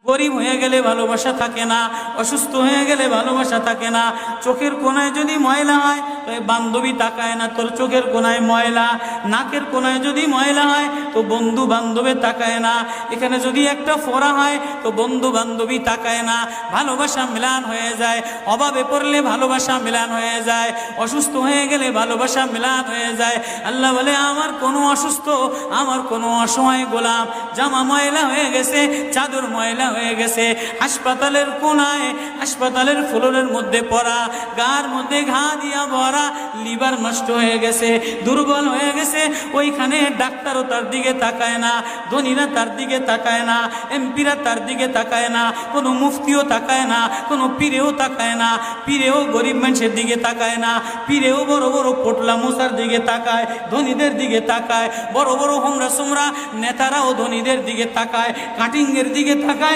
গরিব হয়ে গেলে ভালোবাসা থাকে না, অসুস্থ হয়ে গেলে ভালোবাসা থাকে না। চোখের কোনায় যদি ময়লা হয় তো বান্ধবী তাকায় না তোর চোখের কোনায় ময়লা, নাকের কোনায় যদি ময়লা হয় তো বন্ধু বান্ধবে তাকায় না, এখানে যদি একটা ফোড়া হয় তো বন্ধু বান্ধবী তাকায় না। ভালোবাসা মিলান হয়ে যায়, অভাবে পড়লে ভালোবাসা মিলান হয়ে যায়, অসুস্থ হয়ে গেলে ভালোবাসা মিলান হয়ে যায়। আল্লাহ বলে আমার কোনো অসুস্থ, আমার কোনো অসহায় গোলাম জামা ময়লা হয়ে গেছে, চাদর ময়লা হয়ে গেছে, হাসপাতালের কোনায় হাসপাতালের ফ্লোরের মধ্যে পড়া, গার মধ্যে ঘা দিয়া ভরা, লিভার নষ্ট হয়ে গেছে, দুর্বল হয়ে গেছে, ওইখানে ডাক্তারও তার দিকে তাকায় না, ধনীরা তার দিকে তাকায় না, এমপিরা তার দিকে তাকায় না, কোনো মুফতিও তাকায় না, কোনো পীরেও তাকায় না, পীরেও গরিব মানুষের দিকে তাকায় না, পীরেও বড় বড় পোটলা মশার দিকে তাকায়, ধনীদের দিকে তাকায়, বড় বড় হোমরা সোমরা নেতারাও ধনীদের দিকে তাকায়, কাটিংয়ের দিকে তাকায়।